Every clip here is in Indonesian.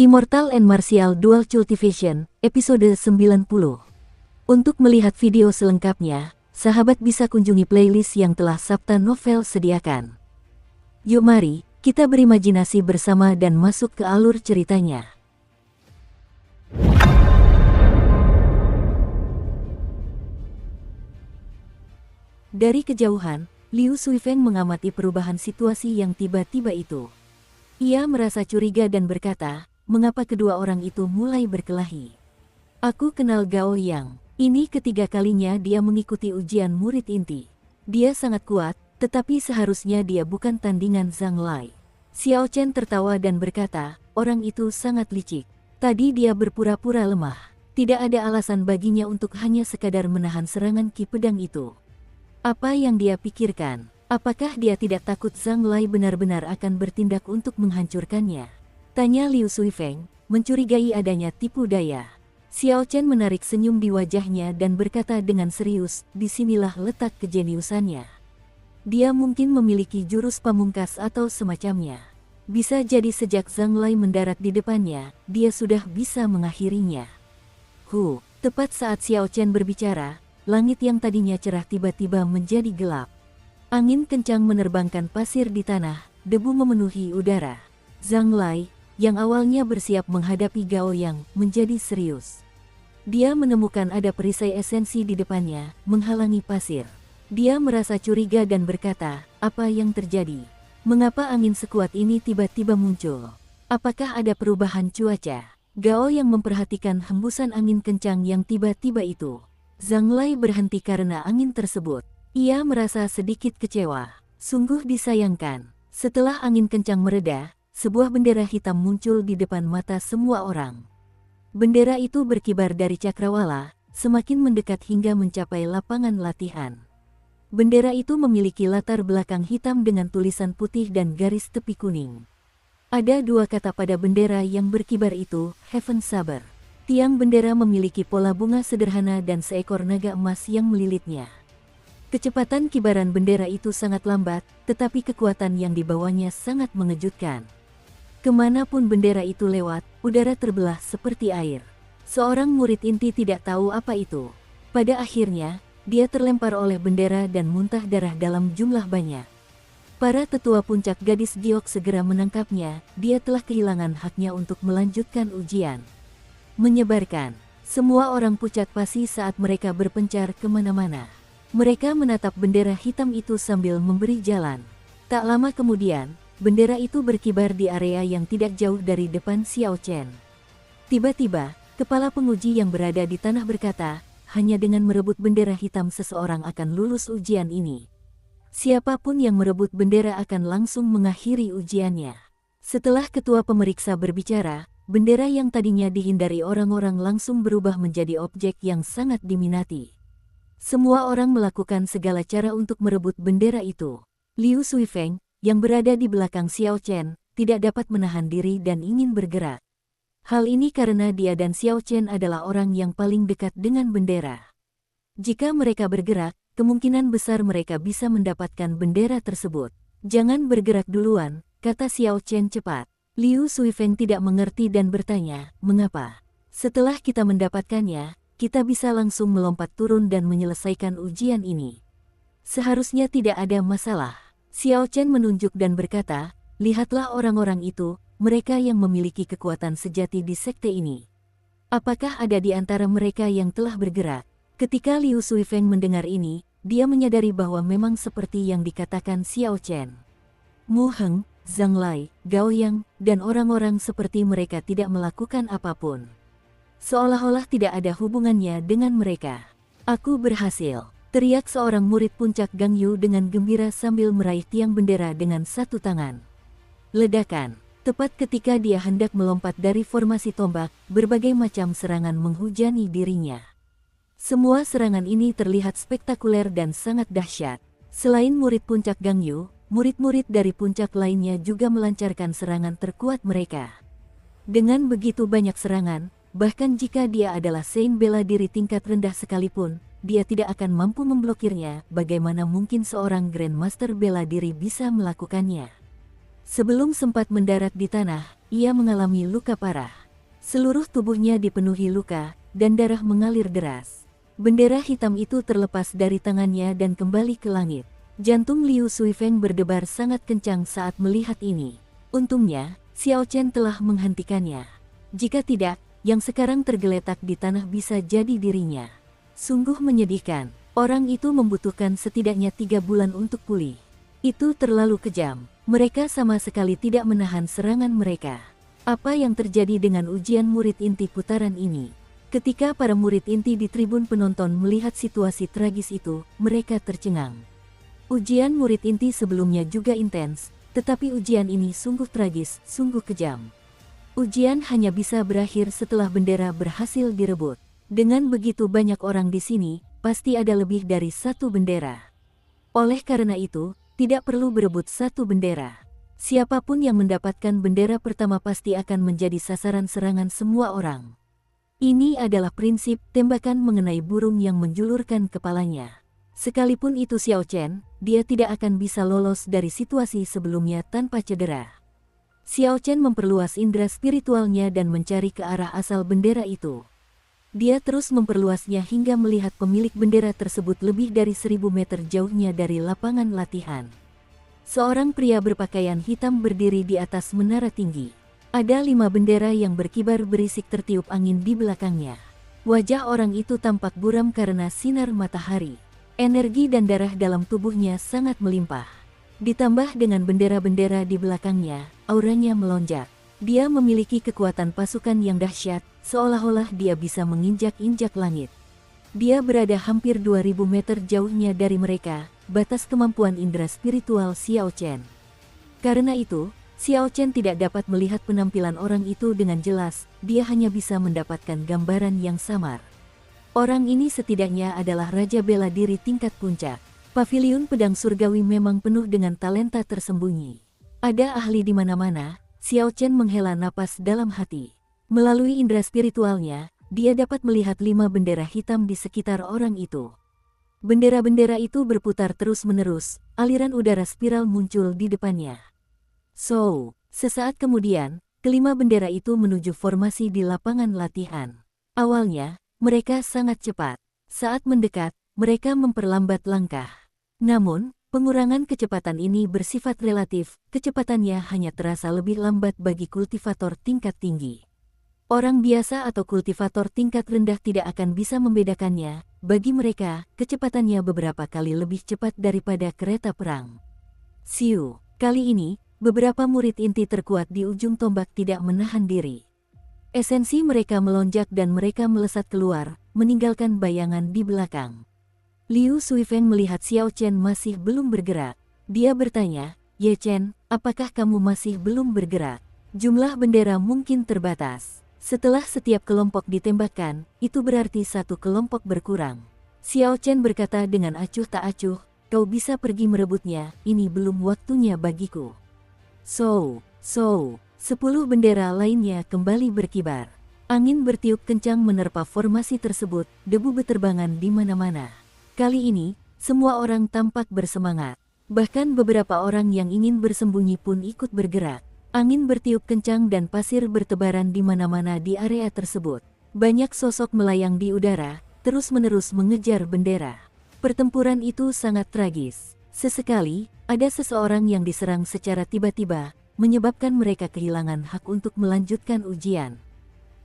Immortal and Martial Dual Cultivation, episode 90. Untuk melihat video selengkapnya, sahabat bisa kunjungi playlist yang telah Sabta Novel sediakan. Yuk mari, kita berimajinasi bersama dan masuk ke alur ceritanya. Dari kejauhan, Liu Suifeng mengamati perubahan situasi yang tiba-tiba itu. Ia merasa curiga dan berkata, mengapa kedua orang itu mulai berkelahi? Aku kenal Gao Yang. Ini ketiga kalinya dia mengikuti ujian murid inti. Dia sangat kuat, tetapi seharusnya dia bukan tandingan Zhang Lai. Xiao Chen tertawa dan berkata, orang itu sangat licik. Tadi dia berpura-pura lemah. Tidak ada alasan baginya untuk hanya sekadar menahan serangan Ki Pedang itu. Apa yang dia pikirkan? Apakah dia tidak takut Zhang Lai benar-benar akan bertindak untuk menghancurkannya? Tanya Liu Suifeng, mencurigai adanya tipu daya. Xiao Chen menarik senyum di wajahnya dan berkata dengan serius, disinilah letak kejeniusannya. Dia mungkin memiliki jurus pamungkas atau semacamnya. Bisa jadi sejak Zhang Lai mendarat di depannya, dia sudah bisa mengakhirinya. Tepat saat Xiao Chen berbicara, langit yang tadinya cerah tiba-tiba menjadi gelap. Angin kencang menerbangkan pasir di tanah, debu memenuhi udara. Zhang Lai, yang awalnya bersiap menghadapi Gao Yang, menjadi serius. Dia menemukan ada perisai esensi di depannya, menghalangi pasir. Dia merasa curiga dan berkata, apa yang terjadi? Mengapa angin sekuat ini tiba-tiba muncul? Apakah ada perubahan cuaca? Gao Yang memperhatikan hembusan angin kencang yang tiba-tiba itu. Zhang Lai berhenti karena angin tersebut. Ia merasa sedikit kecewa. Sungguh disayangkan. Setelah angin kencang mereda, sebuah bendera hitam muncul di depan mata semua orang. Bendera itu berkibar dari cakrawala, semakin mendekat hingga mencapai lapangan latihan. Bendera itu memiliki latar belakang hitam dengan tulisan putih dan garis tepi kuning. Ada dua kata pada bendera yang berkibar itu, Heaven Saber. Tiang bendera memiliki pola bunga sederhana dan seekor naga emas yang melilitnya. Kecepatan kibaran bendera itu sangat lambat, tetapi kekuatan yang dibawanya sangat mengejutkan. Kemanapun bendera itu lewat, udara terbelah seperti air. Seorang murid inti tidak tahu apa itu. Pada akhirnya, dia terlempar oleh bendera dan muntah darah dalam jumlah banyak. Para tetua puncak gadis giok segera menangkapnya, dia telah kehilangan haknya untuk melanjutkan ujian. Menyebarkan. Semua orang pucat pasi saat mereka berpencar kemana-mana. Mereka menatap bendera hitam itu sambil memberi jalan. Tak lama kemudian, bendera itu berkibar di area yang tidak jauh dari depan Xiao Chen. Tiba-tiba, kepala penguji yang berada di tanah berkata, hanya dengan merebut bendera hitam seseorang akan lulus ujian ini. Siapapun yang merebut bendera akan langsung mengakhiri ujiannya. Setelah ketua pemeriksa berbicara, bendera yang tadinya dihindari orang-orang langsung berubah menjadi objek yang sangat diminati. Semua orang melakukan segala cara untuk merebut bendera itu. Liu Suifeng, yang berada di belakang Xiao Chen, tidak dapat menahan diri dan ingin bergerak. Hal ini karena dia dan Xiao Chen adalah orang yang paling dekat dengan bendera. Jika mereka bergerak, kemungkinan besar mereka bisa mendapatkan bendera tersebut. Jangan bergerak duluan, kata Xiao Chen cepat. Liu Suifeng tidak mengerti dan bertanya, mengapa? Setelah kita mendapatkannya, kita bisa langsung melompat turun dan menyelesaikan ujian ini. Seharusnya tidak ada masalah. Xiao Chen menunjuk dan berkata, lihatlah orang-orang itu, mereka yang memiliki kekuatan sejati di sekte ini. Apakah ada di antara mereka yang telah bergerak? Ketika Liu Suifeng mendengar ini, dia menyadari bahwa memang seperti yang dikatakan Xiao Chen. Mu Heng, Zhang Lai, Gao Yang, dan orang-orang seperti mereka tidak melakukan apapun. Seolah-olah tidak ada hubungannya dengan mereka. Aku berhasil, teriak seorang murid puncak Gangyu dengan gembira sambil meraih tiang bendera dengan satu tangan. Ledakan. Tepat ketika dia hendak melompat dari formasi tombak, berbagai macam serangan menghujani dirinya. Semua serangan ini terlihat spektakuler dan sangat dahsyat. Selain murid puncak Gangyu, murid-murid dari puncak lainnya juga melancarkan serangan terkuat mereka. Dengan begitu banyak serangan, bahkan jika dia adalah Saint bela diri tingkat rendah sekalipun, dia tidak akan mampu memblokirnya. Bagaimana mungkin seorang Grandmaster bela diri bisa melakukannya? Sebelum sempat mendarat di tanah, ia mengalami luka parah. Seluruh tubuhnya dipenuhi luka, dan darah mengalir deras. Bendera hitam itu terlepas dari tangannya dan kembali ke langit. Jantung Liu Suifeng berdebar sangat kencang saat melihat ini. Untungnya, Xiao Chen telah menghentikannya. Jika tidak, yang sekarang tergeletak di tanah bisa jadi dirinya. Sungguh menyedihkan. Orang itu membutuhkan setidaknya 3 bulan untuk pulih. Itu terlalu kejam. Mereka sama sekali tidak menahan serangan mereka. Apa yang terjadi dengan ujian murid inti putaran ini? Ketika para murid inti di tribun penonton melihat situasi tragis itu, mereka tercengang. Ujian murid inti sebelumnya juga intens, tetapi ujian ini sungguh tragis, sungguh kejam. Ujian hanya bisa berakhir setelah bendera berhasil direbut. Dengan begitu banyak orang di sini, pasti ada lebih dari 1 bendera. Oleh karena itu, tidak perlu berebut 1 bendera. Siapapun yang mendapatkan bendera pertama pasti akan menjadi sasaran serangan semua orang. Ini adalah prinsip tembakan mengenai burung yang menjulurkan kepalanya. Sekalipun itu Xiao Chen, dia tidak akan bisa lolos dari situasi sebelumnya tanpa cedera. Xiao Chen memperluas indera spiritualnya dan mencari ke arah asal bendera itu. Dia terus memperluasnya hingga melihat pemilik bendera tersebut lebih dari 1000 meter jauhnya dari lapangan latihan. Seorang pria berpakaian hitam berdiri di atas menara tinggi. Ada 5 bendera yang berkibar berisik tertiup angin di belakangnya. Wajah orang itu tampak buram karena sinar matahari. Energi dan darah dalam tubuhnya sangat melimpah. Ditambah dengan bendera-bendera di belakangnya, auranya melonjak. Dia memiliki kekuatan pasukan yang dahsyat, seolah-olah dia bisa menginjak-injak langit. Dia berada hampir 2000 meter jauhnya dari mereka, batas kemampuan indera spiritual Xiao Chen. Karena itu, Xiao Chen tidak dapat melihat penampilan orang itu dengan jelas, dia hanya bisa mendapatkan gambaran yang samar. Orang ini setidaknya adalah raja bela diri tingkat puncak. Paviliun pedang surgawi memang penuh dengan talenta tersembunyi. Ada ahli di mana-mana. Xiao Chen menghela napas dalam hati. Melalui indera spiritualnya, dia dapat melihat 5 bendera hitam di sekitar orang itu. Bendera-bendera itu berputar terus-menerus, aliran udara spiral muncul di depannya. Sesaat kemudian, kelima bendera itu menuju formasi di lapangan latihan. Awalnya, mereka sangat cepat. Saat mendekat, mereka memperlambat langkah. Namun, pengurangan kecepatan ini bersifat relatif, kecepatannya hanya terasa lebih lambat bagi kultivator tingkat tinggi. Orang biasa atau kultivator tingkat rendah tidak akan bisa membedakannya, bagi mereka, kecepatannya beberapa kali lebih cepat daripada kereta perang. Siu, kali ini, beberapa murid inti terkuat di ujung tombak tidak menahan diri. Esensi mereka melonjak dan mereka melesat keluar, meninggalkan bayangan di belakang. Liu Suifeng melihat Xiao Chen masih belum bergerak. Dia bertanya, "Ye Chen, apakah kamu masih belum bergerak?" Jumlah bendera mungkin terbatas. Setelah setiap kelompok ditembakkan, itu berarti 1 kelompok berkurang. Xiao Chen berkata dengan acuh tak acuh, "Kau bisa pergi merebutnya, ini belum waktunya bagiku." 10 bendera lainnya kembali berkibar. Angin bertiup kencang menerpa formasi tersebut, debu beterbangan di mana-mana. Kali ini, semua orang tampak bersemangat. Bahkan beberapa orang yang ingin bersembunyi pun ikut bergerak. Angin bertiup kencang dan pasir bertebaran di mana-mana di area tersebut. Banyak sosok melayang di udara, terus-menerus mengejar bendera. Pertempuran itu sangat tragis. Sesekali, ada seseorang yang diserang secara tiba-tiba, menyebabkan mereka kehilangan hak untuk melanjutkan ujian.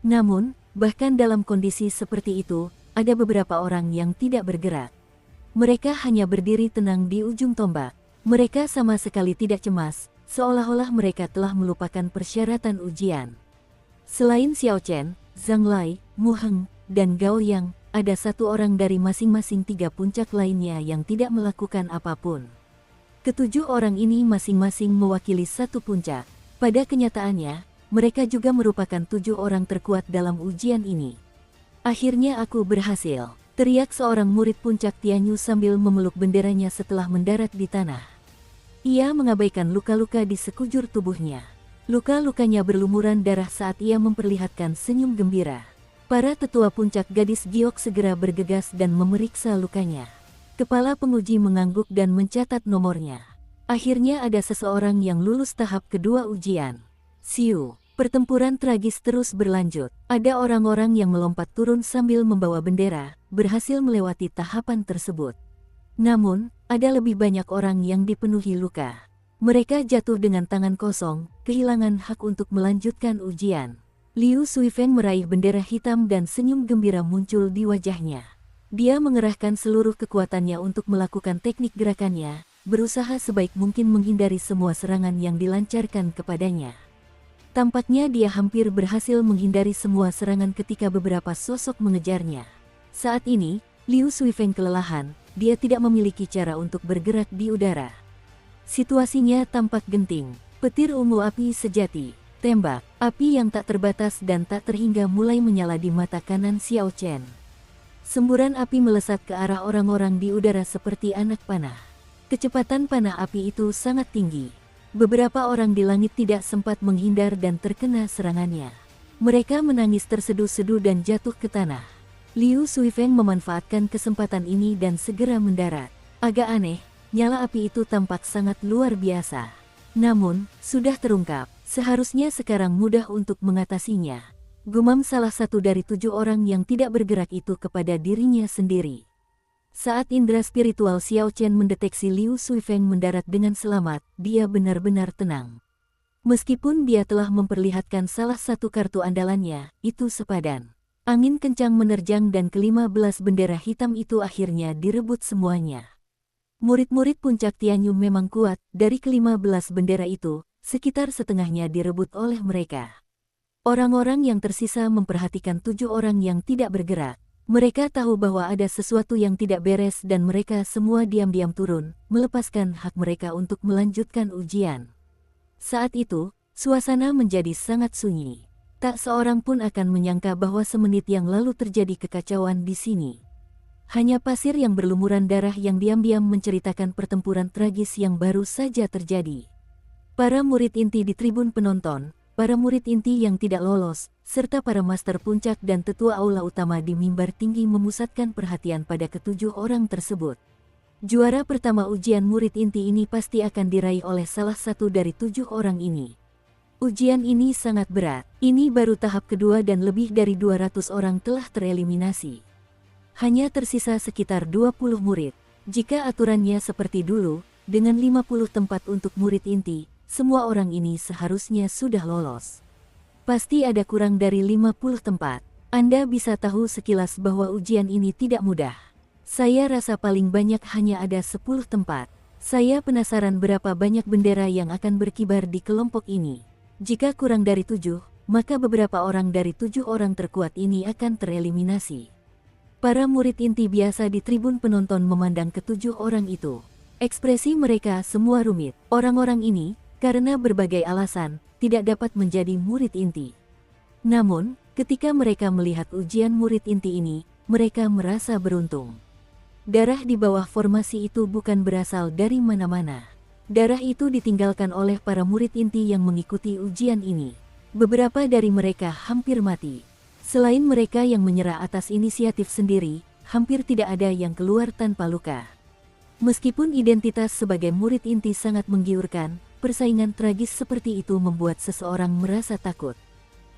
Namun, bahkan dalam kondisi seperti itu, ada beberapa orang yang tidak bergerak. Mereka hanya berdiri tenang di ujung tombak. Mereka sama sekali tidak cemas, seolah-olah mereka telah melupakan persyaratan ujian. Selain Xiao Chen, Zhang Lai, Mu Heng, dan Gao Yang, ada 1 orang dari masing-masing 3 puncak lainnya yang tidak melakukan apapun. Ketujuh orang ini masing-masing mewakili 1 puncak. Pada kenyataannya, mereka juga merupakan 7 orang terkuat dalam ujian ini. "Akhirnya aku berhasil," teriak seorang murid puncak Tianyu sambil memeluk benderanya setelah mendarat di tanah. Ia mengabaikan luka-luka di sekujur tubuhnya. Luka-lukanya berlumuran darah saat ia memperlihatkan senyum gembira. Para tetua puncak gadis giok segera bergegas dan memeriksa lukanya. Kepala penguji mengangguk dan mencatat nomornya. Akhirnya ada seseorang yang lulus tahap kedua ujian. Siu, Pertempuran tragis terus berlanjut. Ada orang-orang yang melompat turun sambil membawa bendera, berhasil melewati tahapan tersebut. Namun, ada lebih banyak orang yang dipenuhi luka. Mereka jatuh dengan tangan kosong, kehilangan hak untuk melanjutkan ujian. Liu Suifeng meraih bendera hitam dan senyum gembira muncul di wajahnya. Dia mengerahkan seluruh kekuatannya untuk melakukan teknik gerakannya, berusaha sebaik mungkin menghindari semua serangan yang dilancarkan kepadanya. Tampaknya dia hampir berhasil menghindari semua serangan ketika beberapa sosok mengejarnya. Saat ini, Liu Suifeng kelelahan, dia tidak memiliki cara untuk bergerak di udara. Situasinya tampak genting. Petir ungu api sejati, tembak, api yang tak terbatas dan tak terhingga mulai menyala di mata kanan Xiao Chen. Semburan api melesat ke arah orang-orang di udara seperti anak panah. Kecepatan panah api itu sangat tinggi. Beberapa orang di langit tidak sempat menghindar dan terkena serangannya. Mereka menangis terseduh-seduh dan jatuh ke tanah. Liu Suifeng memanfaatkan kesempatan ini dan segera mendarat. Agak aneh, nyala api itu tampak sangat luar biasa. Namun, sudah terungkap, seharusnya sekarang mudah untuk mengatasinya. Gumam salah satu dari 7 orang yang tidak bergerak itu kepada dirinya sendiri. Saat indera spiritual Xiao Chen mendeteksi Liu Suifeng mendarat dengan selamat, dia benar-benar tenang. Meskipun dia telah memperlihatkan salah satu kartu andalannya, itu sepadan. Angin kencang menerjang dan ke-15 bendera hitam itu akhirnya direbut semuanya. Murid-murid puncak Tianyum memang kuat, dari ke-15 bendera itu, sekitar setengahnya direbut oleh mereka. Orang-orang yang tersisa memperhatikan 7 orang yang tidak bergerak. Mereka tahu bahwa ada sesuatu yang tidak beres dan mereka semua diam-diam turun, melepaskan hak mereka untuk melanjutkan ujian. Saat itu, suasana menjadi sangat sunyi. Tak seorang pun akan menyangka bahwa semenit yang lalu terjadi kekacauan di sini. Hanya pasir yang berlumuran darah yang diam-diam menceritakan pertempuran tragis yang baru saja terjadi. Para murid inti di tribun penonton, para murid inti yang tidak lolos, serta para master puncak dan tetua aula utama di mimbar tinggi memusatkan perhatian pada ke-7 orang tersebut. Juara pertama ujian murid inti ini pasti akan diraih oleh salah satu dari 7 orang ini. Ujian ini sangat berat. Ini baru tahap kedua dan lebih dari 200 orang telah tereliminasi. Hanya tersisa sekitar 20 murid. Jika aturannya seperti dulu, dengan 50 tempat untuk murid inti, semua orang ini seharusnya sudah lolos. Pasti ada kurang dari 50 tempat. Anda bisa tahu sekilas bahwa ujian ini tidak mudah. Saya rasa paling banyak hanya ada 10 tempat. Saya penasaran berapa banyak bendera yang akan berkibar di kelompok ini. Jika kurang dari 7, maka beberapa orang dari 7 orang terkuat ini akan tereliminasi. Para murid inti biasa di tribun penonton memandang ke-7 orang itu. Ekspresi mereka semua rumit. Orang-orang ini, karena berbagai alasan, tidak dapat menjadi murid inti. Namun, ketika mereka melihat ujian murid inti ini, mereka merasa beruntung. Darah di bawah formasi itu bukan berasal dari mana-mana. Darah itu ditinggalkan oleh para murid inti yang mengikuti ujian ini. Beberapa dari mereka hampir mati. Selain mereka yang menyerah atas inisiatif sendiri, hampir tidak ada yang keluar tanpa luka. Meskipun identitas sebagai murid inti sangat menggiurkan, persaingan tragis seperti itu membuat seseorang merasa takut.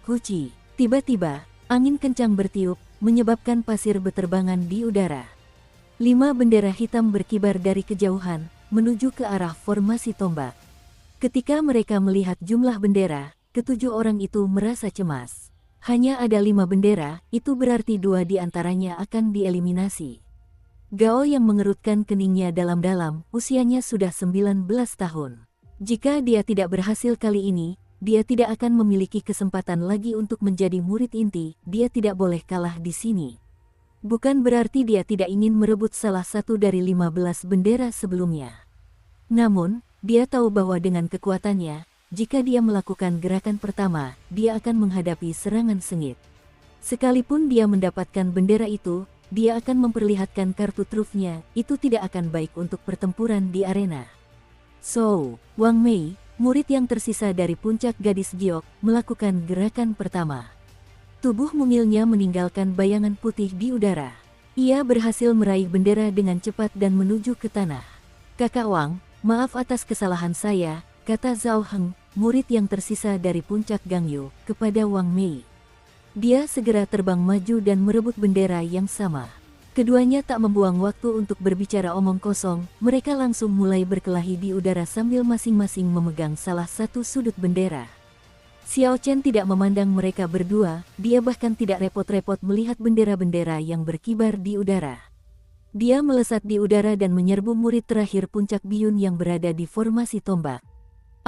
Huci, tiba-tiba, angin kencang bertiup, menyebabkan pasir beterbangan di udara. 5 bendera hitam berkibar dari kejauhan, menuju ke arah formasi tombak. Ketika mereka melihat jumlah bendera, ke-7 orang itu merasa cemas. Hanya ada 5 bendera, itu berarti 2 di antaranya akan dieliminasi. Gao yang mengerutkan keningnya dalam-dalam, usianya sudah 19 tahun. Jika dia tidak berhasil kali ini, dia tidak akan memiliki kesempatan lagi untuk menjadi murid inti, dia tidak boleh kalah di sini. Bukan berarti dia tidak ingin merebut salah satu dari 15 bendera sebelumnya. Namun, dia tahu bahwa dengan kekuatannya, jika dia melakukan gerakan pertama, dia akan menghadapi serangan sengit. Sekalipun dia mendapatkan bendera itu, dia akan memperlihatkan kartu trufnya, itu tidak akan baik untuk pertempuran di arena. So, Wang Mei, murid yang tersisa dari puncak gadis giok, melakukan gerakan pertama. Tubuh mungilnya meninggalkan bayangan putih di udara. Ia berhasil meraih bendera dengan cepat dan menuju ke tanah. Kakak Wang, maaf atas kesalahan saya, kata Zhao Heng, murid yang tersisa dari puncak Gangyu, kepada Wang Mei. Dia segera terbang maju dan merebut bendera yang sama. Keduanya tak membuang waktu untuk berbicara omong kosong, mereka langsung mulai berkelahi di udara sambil masing-masing memegang salah satu sudut bendera. Xiao Chen tidak memandang mereka berdua, dia bahkan tidak repot-repot melihat bendera-bendera yang berkibar di udara. Dia melesat di udara dan menyerbu murid terakhir puncak Biyun yang berada di formasi tombak.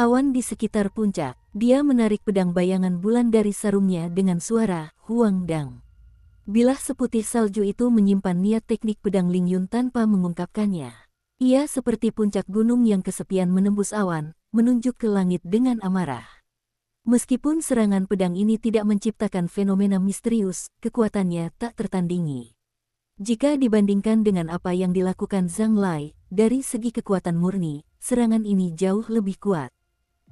Awan di sekitar puncak, dia menarik pedang bayangan bulan dari sarungnya dengan suara Huang Dang. Bilah seputih salju itu menyimpan niat teknik pedang Ling Yun tanpa mengungkapkannya. Ia seperti puncak gunung yang kesepian menembus awan, menunjuk ke langit dengan amarah. Meskipun serangan pedang ini tidak menciptakan fenomena misterius, kekuatannya tak tertandingi. Jika dibandingkan dengan apa yang dilakukan Zhang Lai, dari segi kekuatan murni, serangan ini jauh lebih kuat.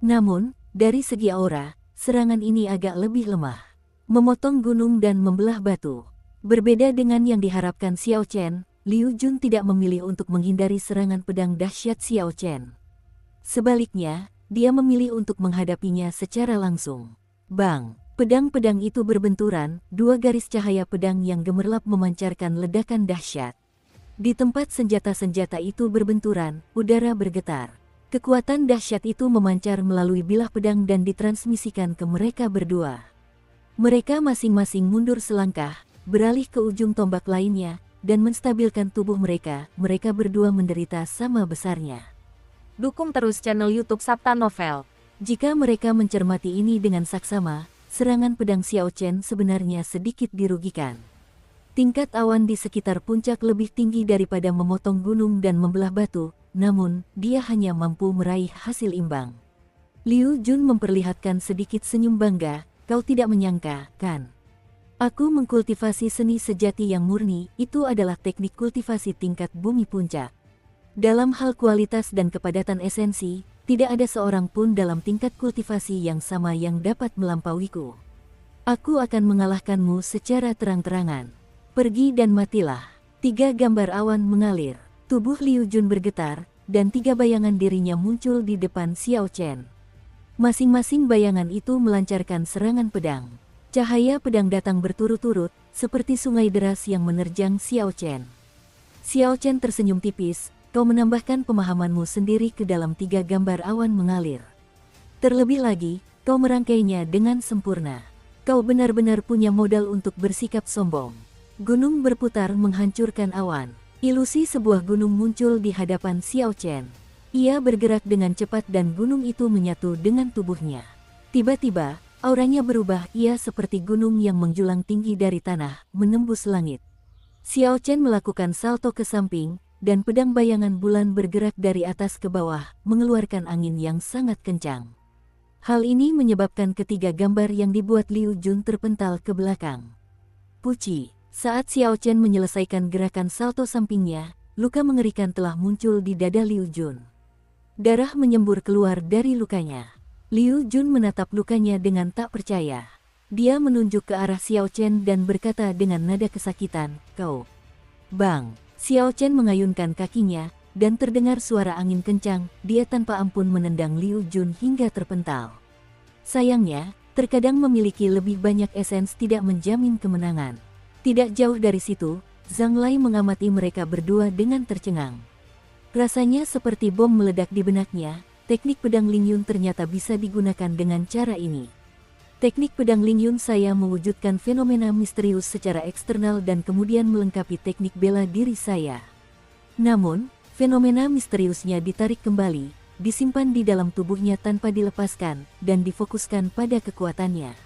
Namun, dari segi aura, serangan ini agak lebih lemah. Memotong gunung dan membelah batu. Berbeda dengan yang diharapkan Xiao Chen, Liu Jun tidak memilih untuk menghindari serangan pedang dahsyat Xiao Chen. Sebaliknya, dia memilih untuk menghadapinya secara langsung. Bang! Pedang-pedang itu berbenturan, dua garis cahaya pedang yang gemerlap memancarkan ledakan dahsyat. Di tempat senjata-senjata itu berbenturan, udara bergetar. Kekuatan dahsyat itu memancar melalui bilah pedang dan ditransmisikan ke mereka berdua. Mereka masing-masing mundur selangkah, beralih ke ujung tombak lainnya, dan menstabilkan tubuh mereka. Mereka berdua menderita sama besarnya. Dukung terus channel YouTube Sabta Novel. Jika mereka mencermati ini dengan saksama, serangan pedang Xiao Chen sebenarnya sedikit dirugikan. Tingkat awan di sekitar puncak lebih tinggi daripada memotong gunung dan membelah batu, namun dia hanya mampu meraih hasil imbang. Liu Jun memperlihatkan sedikit senyum bangga, kau tidak menyangka, kan? Aku mengkultivasi seni sejati yang murni, itu adalah teknik kultivasi tingkat bumi puncak. Dalam hal kualitas dan kepadatan esensi, tidak ada seorang pun dalam tingkat kultivasi yang sama yang dapat melampauiku. Aku akan mengalahkanmu secara terang-terangan. Pergi dan matilah. 3 gambar awan mengalir. Tubuh Liu Jun bergetar, dan 3 bayangan dirinya muncul di depan Xiao Chen. Masing-masing bayangan itu melancarkan serangan pedang. Cahaya pedang datang berturut-turut, seperti sungai deras yang menerjang Xiao Chen. Xiao Chen tersenyum tipis. Kau menambahkan pemahamanmu sendiri ke dalam 3 gambar awan mengalir. Terlebih lagi, kau merangkainya dengan sempurna. Kau benar-benar punya modal untuk bersikap sombong. Gunung berputar menghancurkan awan. Ilusi sebuah gunung muncul di hadapan Xiao Chen. Ia bergerak dengan cepat dan gunung itu menyatu dengan tubuhnya. Tiba-tiba, auranya berubah, ia seperti gunung yang menjulang tinggi dari tanah, menembus langit. Xiao Chen melakukan salto ke samping, dan pedang bayangan bulan bergerak dari atas ke bawah, mengeluarkan angin yang sangat kencang. Hal ini menyebabkan ketiga gambar yang dibuat Liu Jun terpental ke belakang. Puci, saat Xiao Chen menyelesaikan gerakan salto sampingnya, luka mengerikan telah muncul di dada Liu Jun. Darah menyembur keluar dari lukanya. Liu Jun menatap lukanya dengan tak percaya. Dia menunjuk ke arah Xiao Chen dan berkata dengan nada kesakitan, kau. Bang! Xiao Chen mengayunkan kakinya, dan terdengar suara angin kencang, dia tanpa ampun menendang Liu Jun hingga terpental. Sayangnya, terkadang memiliki lebih banyak esens tidak menjamin kemenangan. Tidak jauh dari situ, Zhang Lai mengamati mereka berdua dengan tercengang. Rasanya seperti bom meledak di benaknya, teknik pedang Ling Yun ternyata bisa digunakan dengan cara ini. Teknik pedang Ling Yun saya mewujudkan fenomena misterius secara eksternal dan kemudian melengkapi teknik bela diri saya. Namun, fenomena misteriusnya ditarik kembali, disimpan di dalam tubuhnya tanpa dilepaskan, dan difokuskan pada kekuatannya.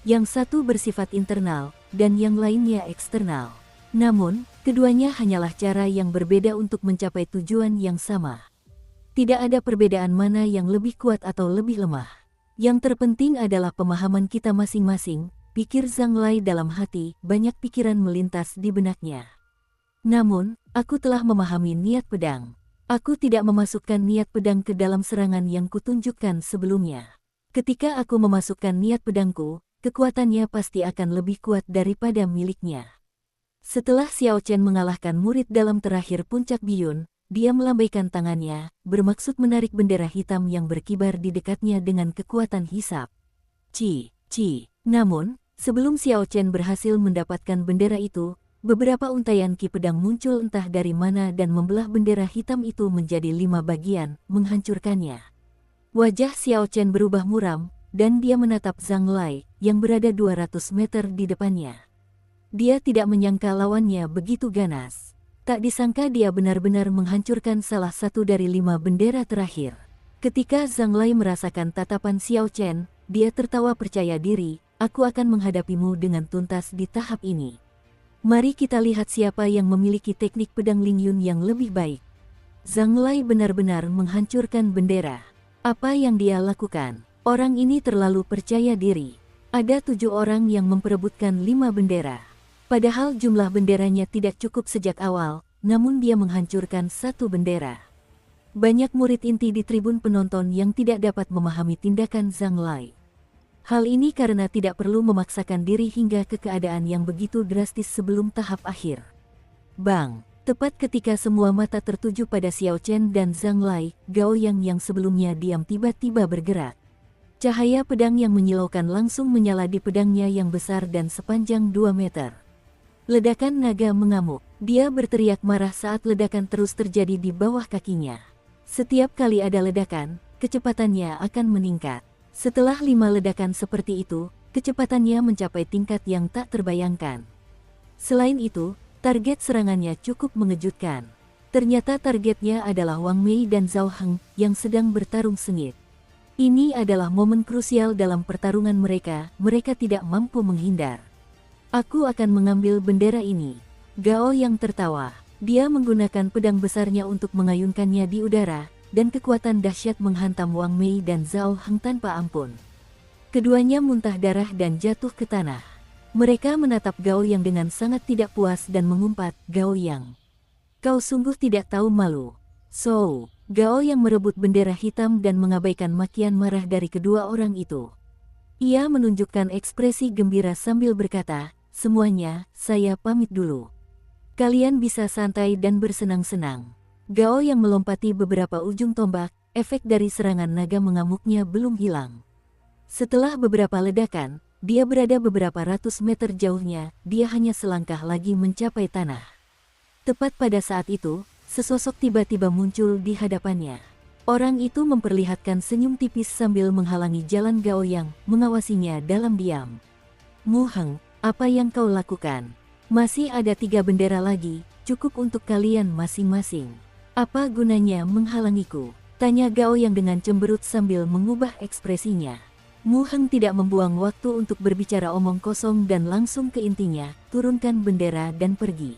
Yang satu bersifat internal, dan yang lainnya eksternal. Namun, keduanya hanyalah cara yang berbeda untuk mencapai tujuan yang sama. Tidak ada perbedaan mana yang lebih kuat atau lebih lemah. Yang terpenting adalah pemahaman kita masing-masing, pikir Zhang Lai dalam hati, banyak pikiran melintas di benaknya. Namun, aku telah memahami niat pedang. Aku tidak memasukkan niat pedang ke dalam serangan yang kutunjukkan sebelumnya. Ketika aku memasukkan niat pedangku, kekuatannya pasti akan lebih kuat daripada miliknya. Setelah Xiao Chen mengalahkan murid dalam terakhir puncak Biyun, dia melambaikan tangannya, bermaksud menarik bendera hitam yang berkibar di dekatnya dengan kekuatan hisap. Namun, sebelum Xiao Chen berhasil mendapatkan bendera itu, beberapa untayan ki pedang muncul entah dari mana dan membelah bendera hitam itu menjadi 5 bagian, menghancurkannya. Wajah Xiao Chen berubah muram, dan dia menatap Zhang Lai, yang berada 200 meter di depannya. Dia tidak menyangka lawannya begitu ganas. Tak disangka dia benar-benar menghancurkan salah satu dari 5 bendera terakhir. Ketika Zhang Lai merasakan tatapan Xiao Chen, dia tertawa percaya diri, aku akan menghadapimu dengan tuntas di tahap ini. Mari kita lihat siapa yang memiliki teknik pedang Lingyun yang lebih baik. Zhang Lai benar-benar menghancurkan bendera. Apa yang dia lakukan? Orang ini terlalu percaya diri. Ada 7 orang yang memperebutkan 5 bendera. Padahal jumlah benderanya tidak cukup sejak awal, namun dia menghancurkan 1 bendera. Banyak murid inti di tribun penonton yang tidak dapat memahami tindakan Zhang Lai. Hal ini karena tidak perlu memaksakan diri hingga ke keadaan yang begitu drastis sebelum tahap akhir. Bang! Tepat ketika semua mata tertuju pada Xiao Chen dan Zhang Lai, Gao Yang yang sebelumnya diam tiba-tiba bergerak. Cahaya pedang yang menyilaukan langsung menyala di pedangnya yang besar dan sepanjang 2 meter. Ledakan naga mengamuk. Dia berteriak marah saat ledakan terus terjadi di bawah kakinya. Setiap kali ada ledakan, kecepatannya akan meningkat. Setelah 5 ledakan seperti itu, kecepatannya mencapai tingkat yang tak terbayangkan. Selain itu, target serangannya cukup mengejutkan. Ternyata targetnya adalah Wang Mei dan Zhao Heng yang sedang bertarung sengit. Ini adalah momen krusial dalam pertarungan mereka tidak mampu menghindar. Aku akan mengambil bendera ini. Gao yang tertawa. Dia menggunakan pedang besarnya untuk mengayunkannya di udara, dan kekuatan dahsyat menghantam Wang Mei dan Zhao Heng tanpa ampun. Keduanya muntah darah dan jatuh ke tanah. Mereka menatap Gao Yang dengan sangat tidak puas dan mengumpat, Gao Yang, kau sungguh tidak tahu malu. Gao Yang merebut bendera hitam dan mengabaikan makian marah dari kedua orang itu. Ia menunjukkan ekspresi gembira sambil berkata, semuanya, saya pamit dulu. Kalian bisa santai dan bersenang-senang. Gao Yang melompati beberapa ujung tombak, efek dari serangan naga mengamuknya belum hilang. Setelah beberapa ledakan, dia berada beberapa ratus meter jauhnya, dia hanya selangkah lagi mencapai tanah. Tepat pada saat itu, sesosok tiba-tiba muncul di hadapannya. Orang itu memperlihatkan senyum tipis sambil menghalangi jalan Gao Yang, mengawasinya dalam diam. Mu Heng, apa yang kau lakukan? Masih ada 3 bendera lagi, cukup untuk kalian masing-masing. Apa gunanya menghalangiku? Tanya Gao Yang dengan cemberut sambil mengubah ekspresinya. Mu Heng tidak membuang waktu untuk berbicara omong kosong dan langsung ke intinya, turunkan bendera dan pergi.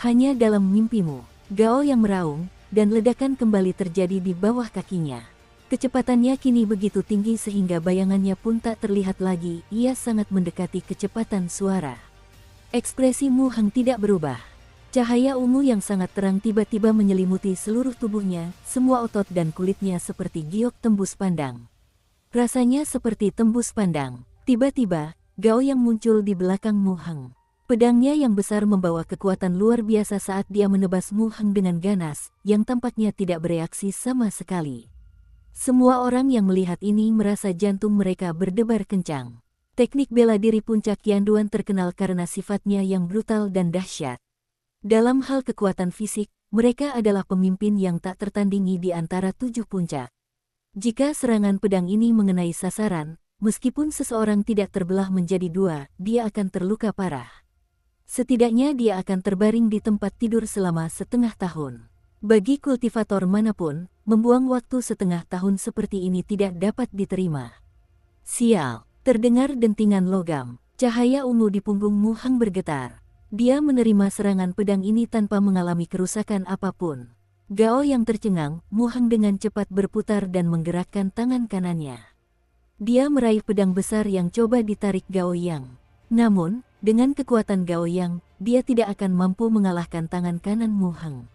Hanya dalam mimpimu. Gao Yang meraung, dan ledakan kembali terjadi di bawah kakinya. Kecepatannya kini begitu tinggi sehingga bayangannya pun tak terlihat lagi, ia sangat mendekati kecepatan suara. Ekspresi Mu Heng tidak berubah. Cahaya ungu yang sangat terang tiba-tiba menyelimuti seluruh tubuhnya, semua otot dan kulitnya seperti giok tembus pandang. Rasanya seperti tembus pandang. Tiba-tiba, Gao Yang muncul di belakang Mu Heng. Pedangnya yang besar membawa kekuatan luar biasa saat dia menebas Mu Heng dengan ganas, yang tampaknya tidak bereaksi sama sekali. Semua orang yang melihat ini merasa jantung mereka berdebar kencang. Teknik bela diri puncak Yanduan terkenal karena sifatnya yang brutal dan dahsyat. Dalam hal kekuatan fisik, mereka adalah pemimpin yang tak tertandingi di antara 7 puncak. Jika serangan pedang ini mengenai sasaran, meskipun seseorang tidak terbelah menjadi 2, dia akan terluka parah. Setidaknya dia akan terbaring di tempat tidur selama setengah tahun. Bagi kultivator manapun, membuang waktu setengah tahun seperti ini tidak dapat diterima. Sial, terdengar dentingan logam. Cahaya ungu di punggung Mu Heng bergetar. Dia menerima serangan pedang ini tanpa mengalami kerusakan apapun. Gao Yang tercengang, Mu Heng dengan cepat berputar dan menggerakkan tangan kanannya. Dia meraih pedang besar yang coba ditarik Gao Yang. Namun, dengan kekuatan Gao Yang, dia tidak akan mampu mengalahkan tangan kanan Mu Heng.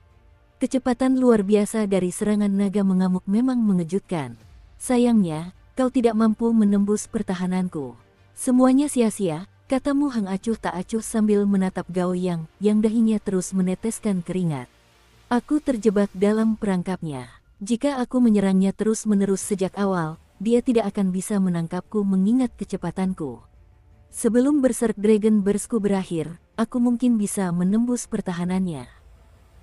Kecepatan luar biasa dari serangan naga mengamuk memang mengejutkan. Sayangnya, kau tidak mampu menembus pertahananku. Semuanya sia-sia, kata Mu Heng acuh tak acuh sambil menatap Gao Yang dahinya terus meneteskan keringat. Aku terjebak dalam perangkapnya. Jika aku menyerangnya terus-menerus sejak awal, dia tidak akan bisa menangkapku mengingat kecepatanku. Sebelum Berserk Dragon Burst-ku berakhir, aku mungkin bisa menembus pertahanannya.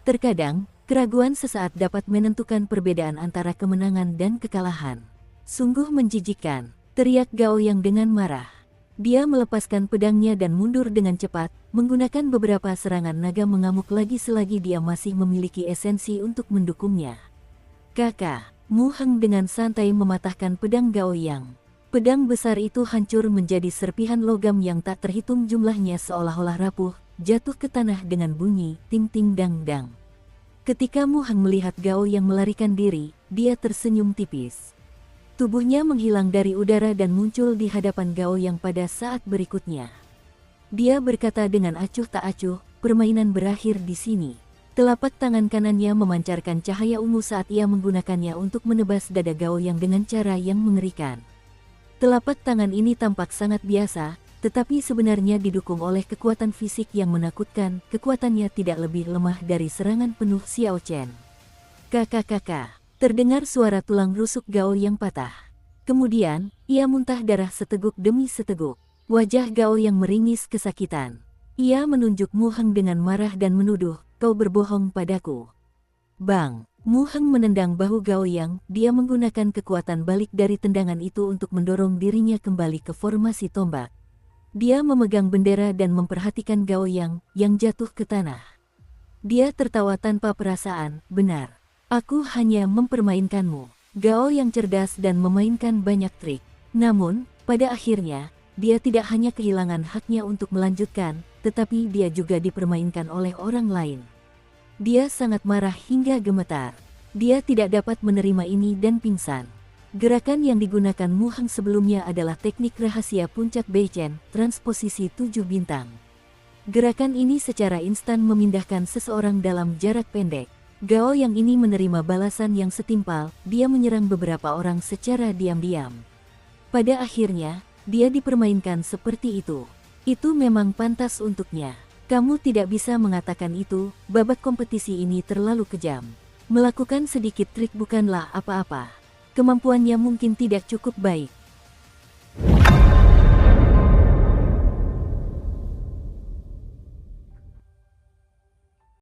Terkadang, keraguan sesaat dapat menentukan perbedaan antara kemenangan dan kekalahan. Sungguh menjijikkan, teriak Gao Yang dengan marah. Dia melepaskan pedangnya dan mundur dengan cepat, menggunakan beberapa serangan naga mengamuk lagi selagi dia masih memiliki esensi untuk mendukungnya. Kakak, Mu Heng dengan santai mematahkan pedang Gao Yang. Pedang besar itu hancur menjadi serpihan logam yang tak terhitung jumlahnya seolah-olah rapuh, jatuh ke tanah dengan bunyi ting-ting-dang-dang. Ketika Mu Heng melihat Gao Yang melarikan diri, dia tersenyum tipis. Tubuhnya menghilang dari udara dan muncul di hadapan Gao Yang pada saat berikutnya. Dia berkata dengan acuh tak acuh, permainan berakhir di sini. Telapak tangan kanannya memancarkan cahaya ungu saat ia menggunakannya untuk menebas dada Gao Yang dengan cara yang mengerikan. Telapak tangan ini tampak sangat biasa, tetapi sebenarnya didukung oleh kekuatan fisik yang menakutkan. Kekuatannya tidak lebih lemah dari serangan penuh Xiao Chen. Kakak. Terdengar suara tulang rusuk Gao Yang patah. Kemudian, ia muntah darah seteguk demi seteguk. Wajah Gao Yang meringis kesakitan. Ia menunjuk Mu Heng dengan marah dan menuduh, kau berbohong padaku. Bang! Mu Heng menendang bahu Gao Yang, dia menggunakan kekuatan balik dari tendangan itu untuk mendorong dirinya kembali ke formasi tombak. Dia memegang bendera dan memperhatikan Gao Yang jatuh ke tanah. Dia tertawa tanpa perasaan, benar. Aku hanya mempermainkanmu. Gao Yang cerdas dan memainkan banyak trik. Namun, pada akhirnya, dia tidak hanya kehilangan haknya untuk melanjutkan, tetapi dia juga dipermainkan oleh orang lain. Dia sangat marah hingga gemetar. Dia tidak dapat menerima ini dan pingsan. Gerakan yang digunakan Mu Heng sebelumnya adalah teknik rahasia puncak Beichen, transposisi 7 bintang. Gerakan ini secara instan memindahkan seseorang dalam jarak pendek. Gao Yang ini menerima balasan yang setimpal, dia menyerang beberapa orang secara diam-diam. Pada akhirnya, dia dipermainkan seperti itu. Itu memang pantas untuknya. Kamu tidak bisa mengatakan itu, babak kompetisi ini terlalu kejam. Melakukan sedikit trik bukanlah apa-apa. Kemampuannya mungkin tidak cukup baik,